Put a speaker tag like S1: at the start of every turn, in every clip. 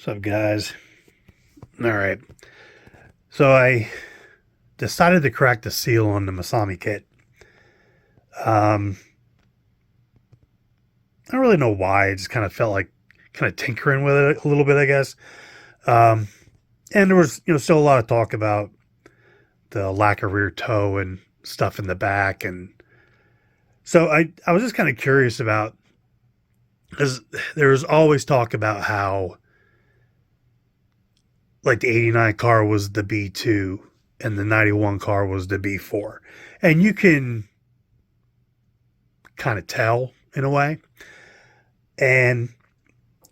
S1: What's up, guys? All right. So I decided to crack the seal on the Masami kit. Um, I don't really know why. I just kind of felt like kind of tinkering with it a little bit, I guess. Um, and there was, still a lot of talk about the lack of rear toe and stuff in the back. And so I was just kind of curious about, because there was always talk about how, like, the 89 car was the B2 and the 91 car was the B4. And you can kind of tell in a way. And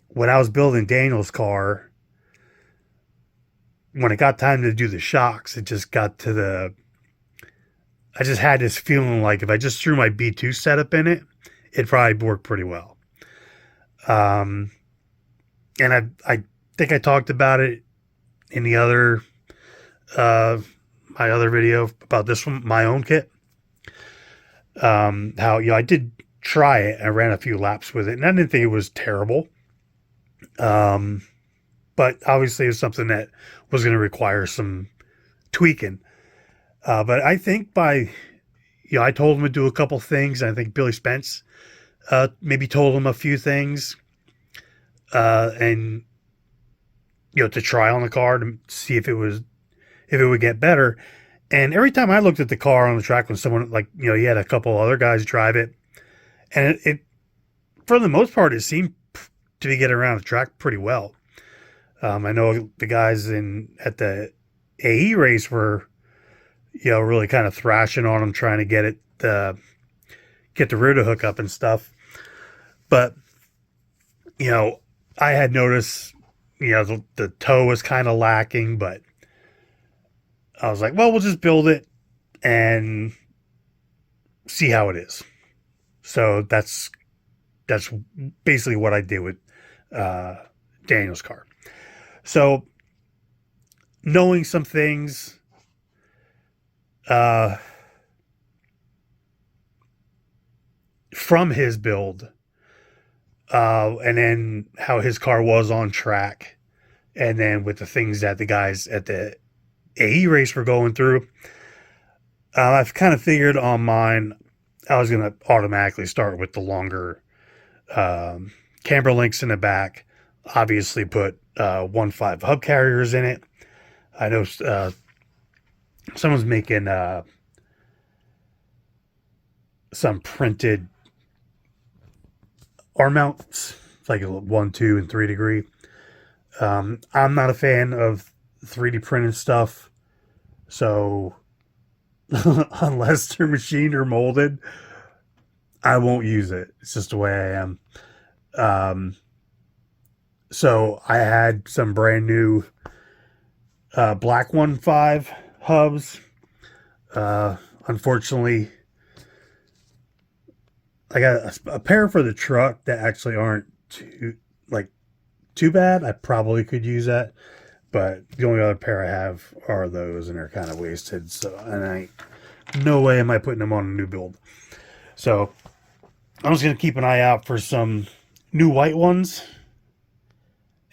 S1: when I was building Daniel's car, when it got time to do the shocks, it just got to I just had this feeling like if I just threw my B2 setup in it, it'd probably work pretty well. And I think I talked about it in the other, my other video about this one, my own kit. How, I did try it. I ran a few laps with it and I didn't think it was terrible. But obviously it was something that was going to require some tweaking. But I think I told him to do a couple things. And I think Billy Spence, maybe told him a few things, and, to try on the car to see if it would get better. And every time I looked at the car on the track when someone, like, he had a couple other guys drive it, and it for the most part, it seemed to be getting around the track pretty well. I know the guys at the AE race were, really kind of thrashing on them, trying to get the rear to hook up and stuff. But, I had noticed, the toe was kind of lacking, but I was like, well, we'll just build it and see how it is. So that's basically what I did with Daniel's car. So knowing some things, from his build, and then how his car was on track, and then with the things that the guys at the AE race were going through, I've kind of figured on mine, I was going to automatically start with the longer camber links in the back. Obviously put 1.5 hub carriers in it. I know someone's making some printed arm mounts, like a 1, 2, and 3 degree. I'm not a fan of 3D printed stuff, so unless they're machined or molded, I won't use it. It's just the way I am. So I had some brand new black 1.5 hubs. Unfortunately, I got a pair for the truck that actually aren't too bad. I probably could use that, but the only other pair I have are those, and they're kind of wasted. So, and no way am I putting them on a new build. So I'm just gonna keep an eye out for some new white ones.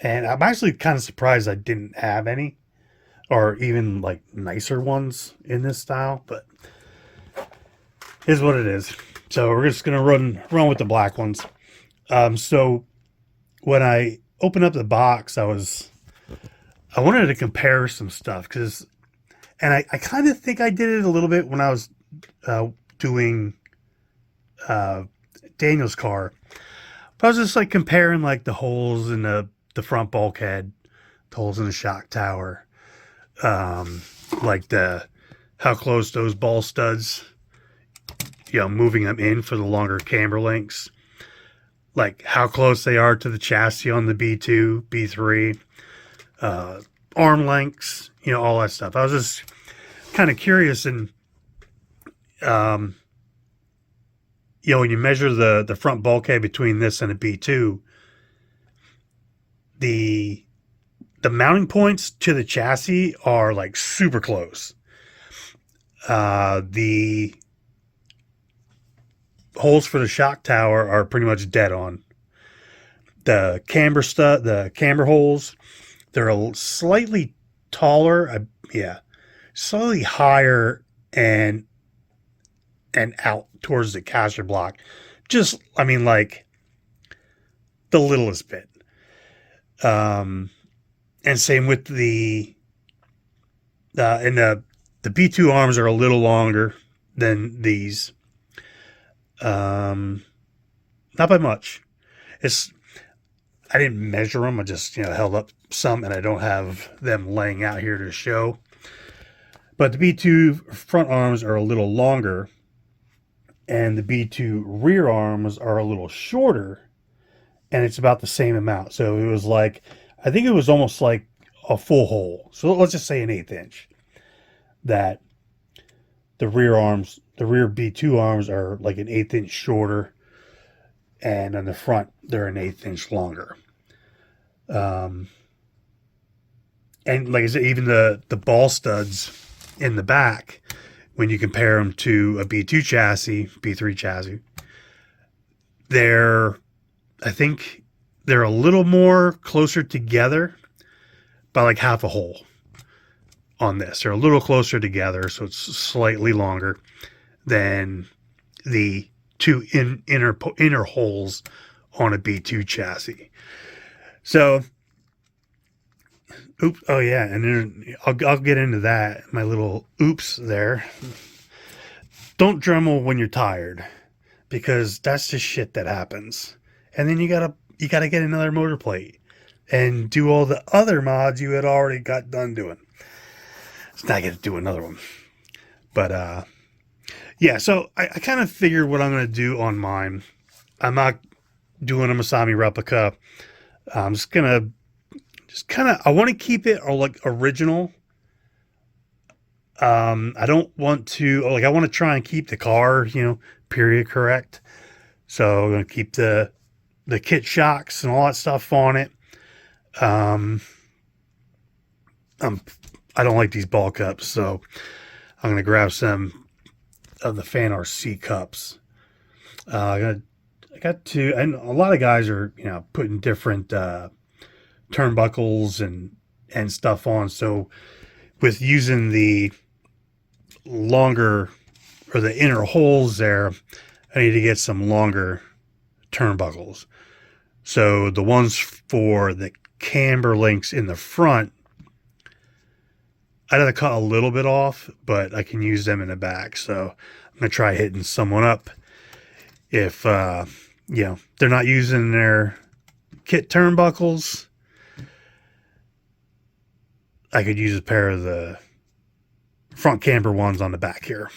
S1: And I'm actually kind of surprised I didn't have any, or even like nicer ones in this style, but it is what it is. So we're just gonna run with the black ones. So when I opened up the box, I wanted to compare some stuff, and I kind of think I did it a little bit when I was doing Daniel's car. But I was just like comparing like the holes in the front bulkhead, the holes in the shock tower, like how close those ball studs, moving them in for the longer camber links, like how close they are to the chassis on the B2, B3, arm lengths, all that stuff. I was just kind of curious, and when you measure the front bulkhead between this and a B2, the mounting points to the chassis are like super close. The holes for the shock tower are pretty much dead on. the camber holes, they're slightly taller. Yeah, slightly higher and out towards the caster block. Just, I mean, like the littlest bit. And same with the B2 arms are a little longer than these. Not by much. I didn't measure them. I just, held up some, and I don't have them laying out here to show. But the B2 front arms are a little longer, and the B2 rear arms are a little shorter, and it's about the same amount. So it was like, I think it was almost like a full hole. So let's just say an 1/8 inch. That the rear B2 arms are like an 1/8 inch shorter, and on the front they're an 1/8 inch longer. And like I said, even the ball studs in the back, when you compare them to a B2 chassis, B3 chassis, I think they're a little more closer together by like half a hole on this. They're a little closer together, so it's slightly longer than the two inner holes on a B2 chassis. So, oops, oh yeah, and then I'll get into that, my little oops there. Don't Dremel when you're tired, because that's just shit that happens. And then you gotta get another motor plate and do all the other mods you had already got done doing. It's not gonna do another one. But yeah, so I kind of figured what I'm gonna do on mine. I'm not doing a Masami replica. I'm just kind of, I want to keep it like original. I don't want to, I want to try and keep the car, period correct. So I'm going to keep the kit shocks and all that stuff on it. I don't like these ball cups, so I'm going to grab some of the Fan RC cups. I got to, and a lot of guys are, putting different turnbuckles and stuff on. So with using the longer or the inner holes there, I need to get some longer turnbuckles. So the ones for the camber links in the front, I'd have to cut a little bit off, but I can use them in the back. So I'm going to try hitting someone up. If, they're not using their kit turnbuckles, I could use a pair of the front camber ones on the back here.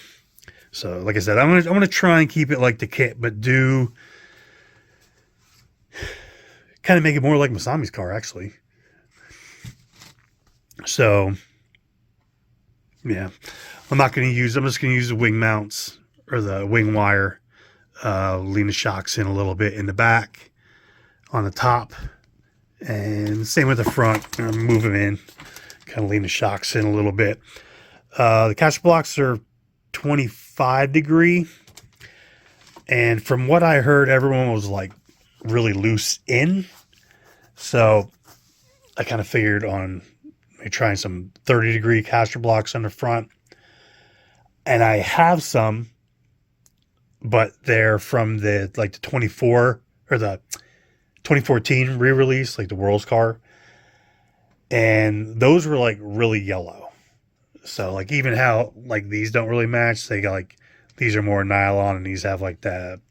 S1: So, like I said, I'm gonna try and keep it like the kit, but do kind of make it more like Masami's car, actually. So, yeah, I'm just gonna use the wing mounts or the wing wire, lean the shocks in a little bit in the back, on the top, and same with the front. Move them in. Kind of lean the shocks in a little bit. The caster blocks are 25 degree. And from what I heard, everyone was like really loose in. So I kind of figured on trying some 30 degree caster blocks on the front. And I have some, but they're from the 24 or the 2014 re-release, like the World's car. And those were like really yellow. So like even how like these don't really match. They got like, these are more nylon and these have like the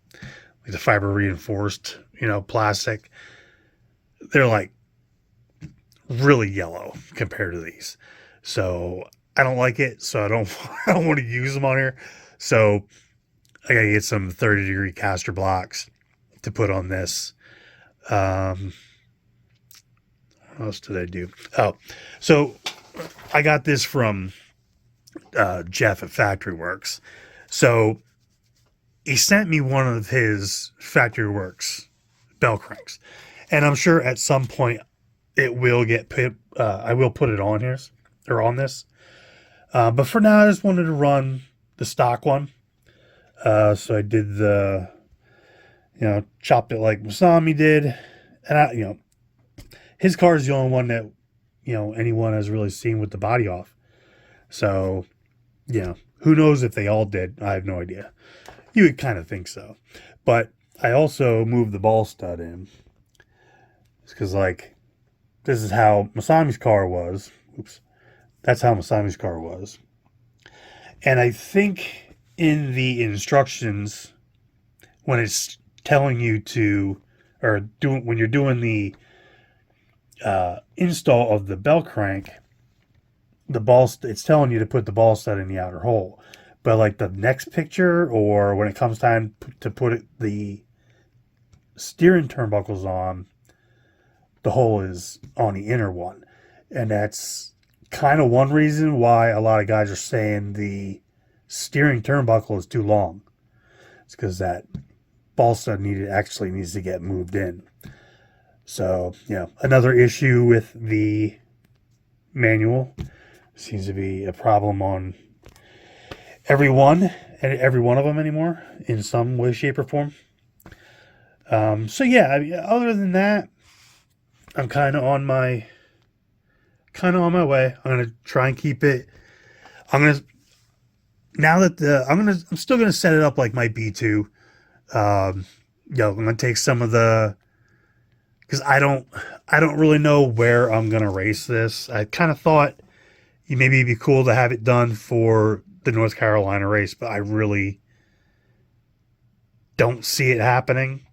S1: fiber reinforced, plastic. They're like really yellow compared to these. So I don't like it. So I don't want to use them on here. So I gotta get some 30 degree caster blocks to put on this. What else did I do? Oh, so I got this from Jeff at Factory Works. So he sent me one of his Factory Works bell cranks, and I'm sure at some point it will get put. I will put it on here or on this, but for now I just wanted to run the stock one. So I did chopped it like Masami did, And his car is the only one that, anyone has really seen with the body off. So, who knows if they all did? I have no idea. You would kind of think so. But I also moved the ball stud in. Because, this is how Masami's car was. Oops. That's how Masami's car was. And I think in the instructions, when it's telling you to, when you're doing the install of the bell crank, it's telling you to put the ball stud in the outer hole. But the next picture, or when it comes time to put the steering turnbuckles on, the hole is on the inner one. And that's kind of one reason why a lot of guys are saying the steering turnbuckle is too long. It's because that ball stud needs to get moved in. So, another issue with the manual. Seems to be a problem on every one of them anymore, in some way, shape, or form. So yeah, other than that, I'm kind of on my way. I'm gonna try and keep it. I'm still gonna set it up like my B2. I'm gonna take some of the, because I don't really know where I'm gonna race this. I kind of thought maybe it'd be cool to have it done for the North Carolina race, but I really don't see it happening.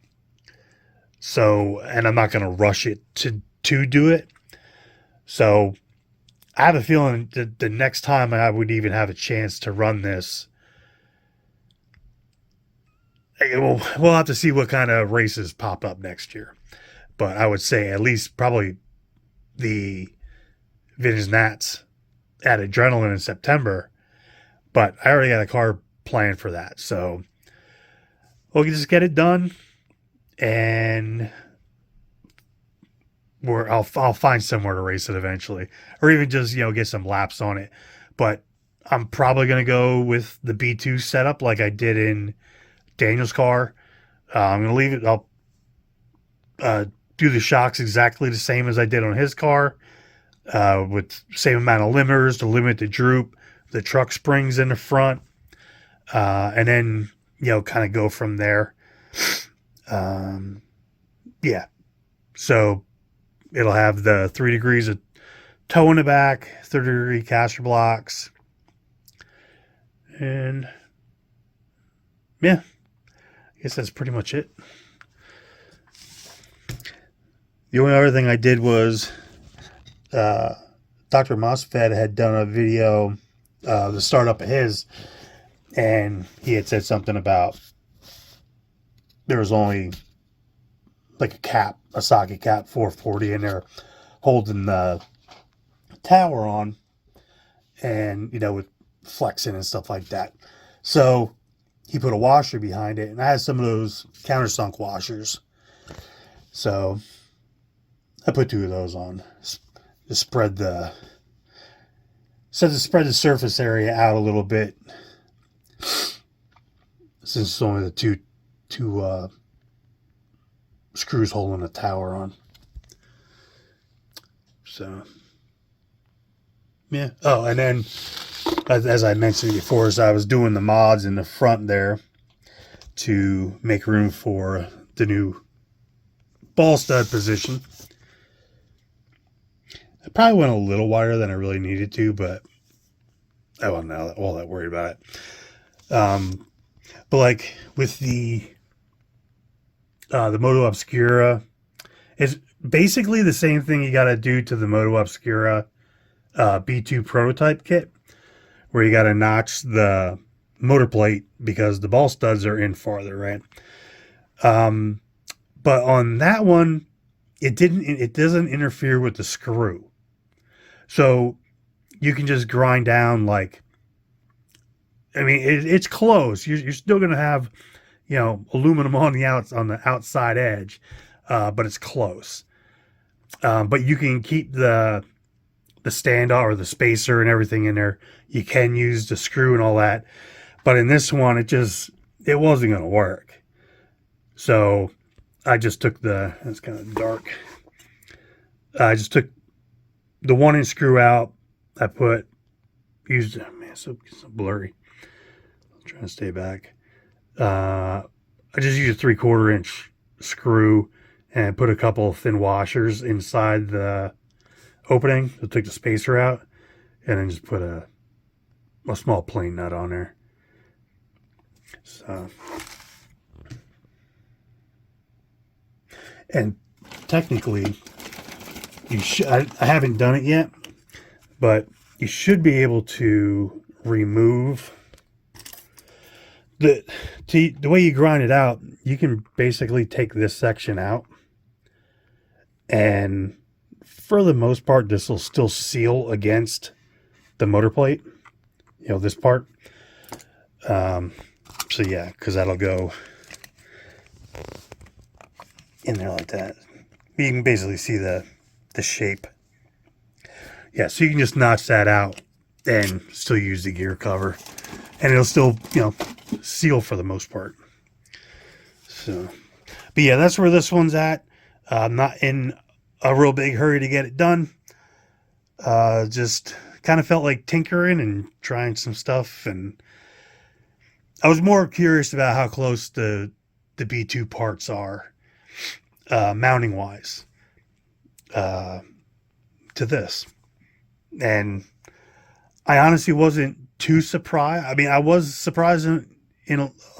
S1: So, and I'm not going to rush it to do it. So, I have a feeling that the next time I would even have a chance to run this, we'll have to see what kind of races pop up next year. But I would say at least probably the Vintage Nats at Adrenaline in September. But I already got a car planned for that. So we'll just get it done. And I'll find somewhere to race it eventually. Or even just, get some laps on it. But I'm probably going to go with the B2 setup like I did in Daniel's car. I'm going to leave it. I'll do the shocks exactly the same as I did on his car. With same amount of limiters to limit the droop, the truck springs in the front, and then kind of go from there. Yeah, so it'll have the 3 degrees of toe in the back, 30-degree caster blocks, and yeah, I guess that's pretty much it. The only other thing I did was Dr. Mosfet had done a video, the startup of his, and he had said something about there was only a socket cap 440 in there holding the tower on, and with flexing and stuff like that. So he put a washer behind it, and I had some of those countersunk washers. So I put 2 of those on. To spread the surface area out a little bit, since it's only the two screws holding the tower on. So yeah. Oh, and then as I mentioned before, as I was doing the mods in the front there to make room for the new ball stud position. I probably went a little wider than I really needed to, but I wasn't all that worried about it. But with the Moto Obscura, it's basically the same thing you got to do to the Moto Obscura B2 prototype kit, where you got to notch the motor plate because the ball studs are in farther, right? But on that one, it doesn't interfere with the screw. So you can just grind down it's close. You're still going to have, aluminum on the outside edge, but it's close. But you can keep the standoff or the spacer and everything in there. You can use the screw and all that. But in this one, it wasn't going to work. So I just took it's kind of dark. I just took the 1-inch screw out. I used, man, it's so blurry. I'm trying to stay back. I just used a 3/4 inch screw and put a couple of thin washers inside the opening to take the spacer out, and then just put a small plain nut on there. So, and technically, you should. I haven't done it yet, but you should be able to remove the way you grind it out. You can basically take this section out, and for the most part, this will still seal against the motor plate. You know, this part. So yeah, because that'll go in there like that. You can basically see the shape. Yeah, so you can just notch that out and still use the gear cover, and it'll still, you know, seal for the most part. So, but yeah, that's where this one's at. I'm not in a real big hurry to get it done. Just kind of felt like tinkering and trying some stuff, and I was more curious about how close the B2 parts are, mounting wise, to this. And I honestly wasn't too surprised. I mean, I was surprised in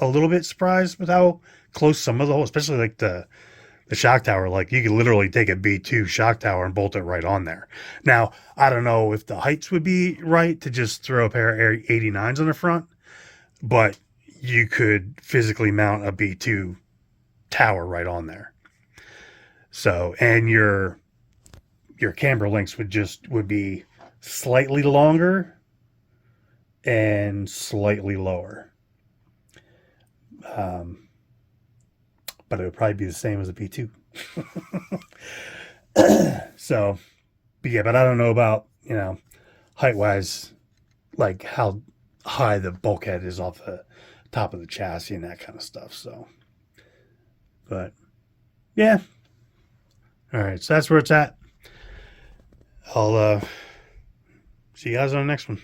S1: a little bit surprised with how close some of the holes, especially like the shock tower. Like, you could literally take a B2 shock tower and bolt it right on there. Now, I don't know if the heights would be right to just throw a pair of 89s on the front, but you could physically mount a B2 tower right on there. So, and your camber links would be slightly longer and slightly lower. But it would probably be the same as a B2. So, but yeah, but I don't know about, you know, height wise, like how high the bulkhead is off the top of the chassis and that kind of stuff. So, but yeah. All right. So that's where it's at. I'll see you guys on the next one.